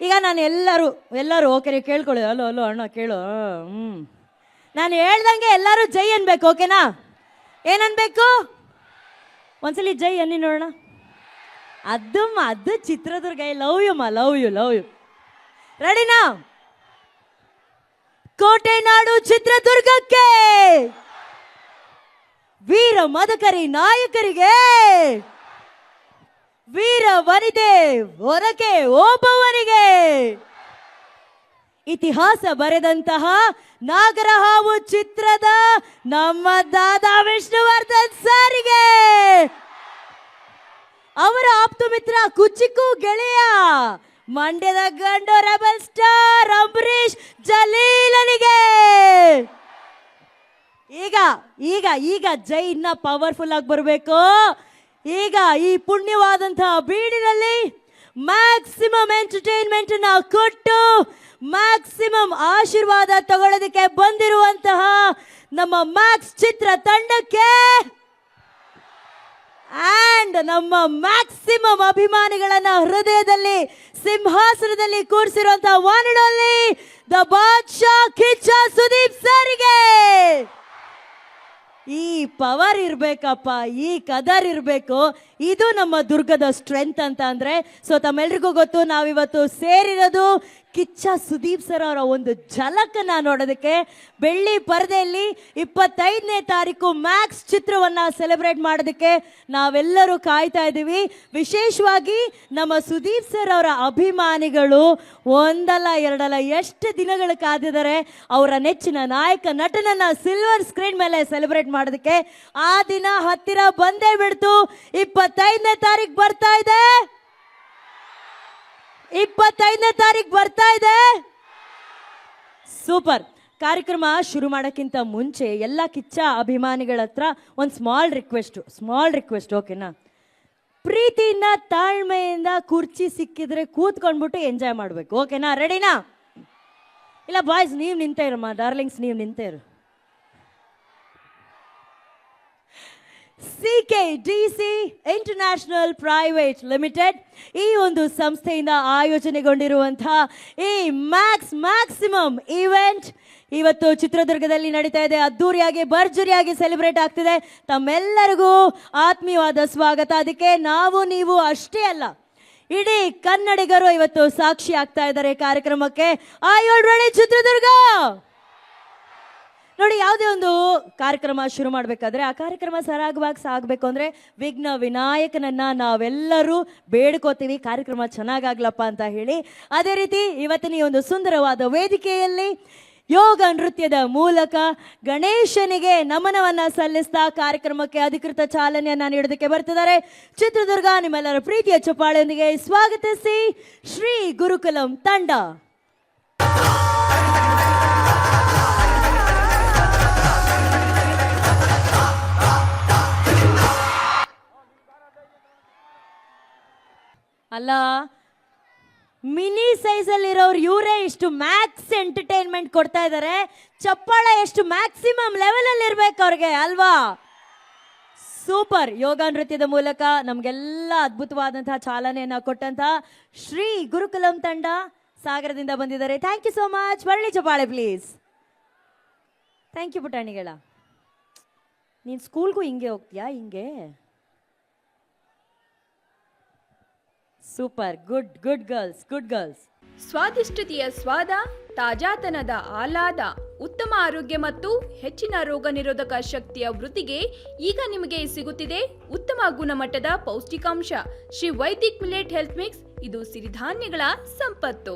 ಈಗ ನಾನು ಎಲ್ಲರೂ ಓಕೆ ನೀವು ಕೇಳ್ಕೊಳ್ಳಿ. ಅಲ್ಲೋ ಅಣ್ಣ ಕೇಳು. ನಾನು ಹೇಳ್ದಂಗೆ ಎಲ್ಲರೂ ಜೈ ಅನ್ಬೇಕು, ಓಕೆನಾ? ಏನನ್ಬೇಕು? ಒಂದ್ಸಲಿ ಜೈ ಅನ್ನಿ ನೋಡೋಣ. ಅದು ಚಿತ್ರದುರ್ಗ. Love you. ರೆಡಿನಾ? ಕೋಟೆ ನಾಡು ಚಿತ್ರದುರ್ಗಕ್ಕೆ, ವೀರ ಮದಕರಿ ನಾಯಕರಿಗೆ, ವೀರ ವನಿತೆ ಹೊರಕೆ ಓಬವ್ವನಿಗೆ, ಇತಿಹಾಸ ಬರೆದಂತಹ ನಾಗರಹಾವು ಚಿತ್ರದ ನಮ್ಮ ದಾದಾ ವಿಷ್ಣುವರ್ಧನ್ ಸಾರಿಗೆ, ಅವರ ಆಪ್ತ ಮಿತ್ರ ಕುಚಿಕ್ಕು ಗೆಳೆಯ ಮಂಡ್ಯದ ಗಂಡು ರೆಬಲ್ ಸ್ಟಾರ್ ಅಂಬರೀಶ್ ಜಲೀಲನಿಗೆ. ಈಗ ಜೈ ಇನ್ನ ಪವರ್ಫುಲ್ ಆಗಿ ಬರಬೇಕು. ಈಗ ಈ ಪುಣ್ಯವಾದಂತಹ ಬೀಡಿನಲ್ಲಿ ಮ್ಯಾಕ್ಸಿಮಮ್ ಎಂಟರ್ಟೈನ್ಮೆಂಟ್ ನ ಕೊಟ್ಟು ಮ್ಯಾಕ್ಸಿಮಮ್ ಆಶೀರ್ವಾದ ತಗೊಳ್ಳೋದಕ್ಕೆ ಬಂದಿರುವಂತಹ ನಮ್ಮ ಮ್ಯಾಕ್ಸ್ ಚಿತ್ರ ತಂಡಕ್ಕೆ ಅಂಡ್ ನಮ್ಮ ಮ್ಯಾಕ್ಸಿಮಮ್ ಅಭಿಮಾನಿಗಳನ್ನ ಹೃದಯದಲ್ಲಿ ಸಿಂಹಾಸನದಲ್ಲಿ ಕೂರಿಸಿರುವಂತಹ ಒನ್ ಅಂಡ್ ಓನ್ಲಿ ದ ಬಾದ್ಶಾ ಕಿಚ್ಚ ಸುದೀಪ್ ಸರ್ಗೆ ಈ ಪವರ್ ಇರ್ಬೇಕಪ್ಪ, ಈ ಕದರ್ ಇರಬೇಕು. ಇದು ನಮ್ಮ ದುರ್ಗದ ಸ್ಟ್ರೆಂತ್ ಅಂತ ಅಂದ್ರೆ. ಸೊ ತಮ್ಮೆಲ್ರಿಗೂ ಗೊತ್ತು, ನಾವಿವತ್ತು ಸೇರಿರೋದು ಕಿಚ್ಚ ಸುದೀಪ್ ಸರ್ ಅವರ ಒಂದು ಝಲಕನ್ನ ನೋಡೋದಕ್ಕೆ. ಬೆಳ್ಳಿ ಪರದೆಯಲ್ಲಿ 25ನೇ ತಾರೀಕು ಮ್ಯಾಕ್ಸ್ ಚಿತ್ರವನ್ನ ಸೆಲೆಬ್ರೇಟ್ ಮಾಡೋದಕ್ಕೆ ನಾವೆಲ್ಲರೂ ಕಾಯ್ತಾ ಇದ್ದೀವಿ. ವಿಶೇಷವಾಗಿ ನಮ್ಮ ಸುದೀಪ್ ಸರ್ ಅವರ ಅಭಿಮಾನಿಗಳು ಒಂದಲ್ಲ ಎರಡಲ್ಲ ಎಷ್ಟು ದಿನಗಳು ಕಾದಿದ್ದಾರೆ ಅವರ ನೆಚ್ಚಿನ ನಾಯಕ ನಟನನ್ನ ಸಿಲ್ವರ್ ಸ್ಕ್ರೀನ್ ಮೇಲೆ ಸೆಲೆಬ್ರೇಟ್ ಮಾಡೋದಕ್ಕೆ. ಆ ದಿನ ಹತ್ತಿರ ಬಂದೇ ಬಿಡ್ತು. 25ನೇ ತಾರೀಕು ಬರ್ತಾ ಇದೆ. 25ನೇ ತಾರೀಕು ಬರ್ತಾ ಇದೆ. ಸೂಪರ್. ಕಾರ್ಯಕ್ರಮ ಶುರು ಮಾಡೋಕ್ಕಿಂತ ಮುಂಚೆ ಎಲ್ಲ ಕಿಚ್ಚ ಅಭಿಮಾನಿಗಳ ಹತ್ರ ಒಂದು ಸ್ಮಾಲ್ ರಿಕ್ವೆಸ್ಟ್ ಓಕೆನಾ? ಪ್ರೀತಿಯಿಂದ ತಾಳ್ಮೆಯಿಂದ ಕುರ್ಚಿ ಸಿಕ್ಕಿದ್ರೆ ಕೂತ್ಕೊಂಡ್ಬಿಟ್ಟು ಎಂಜಾಯ್ ಮಾಡಬೇಕು, ಓಕೆನಾ? ರೆಡಿನಾ? ಇಲ್ಲ ಬಾಯ್ಸ್ ನೀವು ನಿಂತೇ ಇರಮ್ಮ, ಡಾರ್ಲಿಂಗ್ಸ್ ನೀವು ನಿಂತೇ ಇರು. CKDC ಇಂಟರ್ನ್ಯಾಷನಲ್ ಪ್ರೈವೇಟ್ ಲಿಮಿಟೆಡ್ ಈ ಒಂದು ಸಂಸ್ಥೆಯಿಂದ ಆಯೋಜನೆಗೊಂಡಿರುವಂತಹ ಈ ಮ್ಯಾಕ್ಸಿಮಮ್ ಈವೆಂಟ್ ಇವತ್ತು ಚಿತ್ರದುರ್ಗದಲ್ಲಿ ನಡೀತಾ ಇದೆ. ಅದ್ದೂರಿಯಾಗಿ ಭರ್ಜರಿಯಾಗಿ ಸೆಲೆಬ್ರೇಟ್ ಆಗ್ತಿದೆ. ತಮ್ಮೆಲ್ಲರಿಗೂ ಆತ್ಮೀಯವಾದ ಸ್ವಾಗತ. ಅದಕ್ಕೆ ನೀವು ಅಷ್ಟೇ ಅಲ್ಲ, ಇಡೀ ಕನ್ನಡಿಗರು ಇವತ್ತು ಸಾಕ್ಷಿ ಆಗ್ತಾ ಇದ್ದಾರೆ ಕಾರ್ಯಕ್ರಮಕ್ಕೆ. ರೆಡಿ ಚಿತ್ರದುರ್ಗ? ನೋಡಿ, ಯಾವುದೇ ಒಂದು ಕಾರ್ಯಕ್ರಮ ಶುರು ಮಾಡಬೇಕಾದ್ರೆ ಆ ಕಾರ್ಯಕ್ರಮ ಸರಾಗವಾಗಿ ಸಾಗಬೇಕು ಅಂದರೆ ವಿಘ್ನ ವಿನಾಯಕನನ್ನ ನಾವೆಲ್ಲರೂ ಬೇಡ್ಕೋತೀವಿ, ಕಾರ್ಯಕ್ರಮ ಚೆನ್ನಾಗಾಗ್ಲಪ್ಪ ಅಂತ ಹೇಳಿ. ಅದೇ ರೀತಿ ಇವತ್ತಿನ ಈ ಒಂದು ಸುಂದರವಾದ ವೇದಿಕೆಯಲ್ಲಿ ಯೋಗ ನೃತ್ಯದ ಮೂಲಕ ಗಣೇಶನಿಗೆ ನಮನವನ್ನ ಸಲ್ಲಿಸ್ತಾ ಕಾರ್ಯಕ್ರಮಕ್ಕೆ ಅಧಿಕೃತ ಚಾಲನೆಯನ್ನ ನೀಡೋದಕ್ಕೆ ಬರ್ತಿದ್ದಾರೆ ಚಿತ್ರದುರ್ಗ. ನಿಮ್ಮೆಲ್ಲರ ಪ್ರೀತಿಯ ಚಪ್ಪಾಳೆಯೊಂದಿಗೆ ಸ್ವಾಗತಿಸಿ ಶ್ರೀ ಗುರುಕುಲಂ ತಂಡ. ಅಲ್ಲ, ಮಿನಿ ಸೈಜಲ್ಲಿರೋರು ಇವರೇ ಇಷ್ಟು ಮ್ಯಾಕ್ಸ್ ಎಂಟರ್ಟೈನ್ಮೆಂಟ್ ಕೊಡ್ತಾ ಇದ್ದಾರೆ. ಚಪ್ಪಾಳೆ ಎಷ್ಟು ಮ್ಯಾಕ್ಸಿಮಮ್ ಲೆವೆಲಲ್ಲಿ ಇರ್ಬೇಕು ಅವ್ರಿಗೆ, ಅಲ್ವಾ? ಸೂಪರ್. ಯೋಗ ನೃತ್ಯದ ಮೂಲಕ ನಮಗೆಲ್ಲ ಅದ್ಭುತವಾದಂತಹ ಚಾಲನೆಯನ್ನ ಕೊಟ್ಟಂತಹ ಶ್ರೀ ಗುರುಕುಲಂ ತಂಡ ಸಾಗರದಿಂದ ಬಂದಿದ್ದಾರೆ. Thank you so much. ಒಳ್ಳೆ ಚಪ್ಪಾಳೆ ಪ್ಲೀಸ್. Thank you ಪುಟಾಣಿಗಳ. ನೀನು ಸ್ಕೂಲ್ಗೂ ಹಿಂಗೆ ಹೋಗ್ತೀಯಾ? ಹಿಂಗೆ ಸೂಪರ್. Good girls. ಸ್ವಾದಿಷ್ಟತೆಯ ಸ್ವಾದ, ತಾಜಾತನದ ಆಹ್ಲಾದ, ಉತ್ತಮ ಆರೋಗ್ಯ ಮತ್ತು ಹೆಚ್ಚಿನ ರೋಗ ನಿರೋಧಕ ಶಕ್ತಿಯ ವೃದ್ಧಿಗೆ ಈಗ ನಿಮಗೆ ಸಿಗುತ್ತಿದೆ ಉತ್ತಮ ಗುಣಮಟ್ಟದ ಪೌಷ್ಟಿಕಾಂಶ Shri Vaidik millet health mix. ಇದು ಸಿರಿಧಾನ್ಯಗಳ ಸಂಪತ್ತು.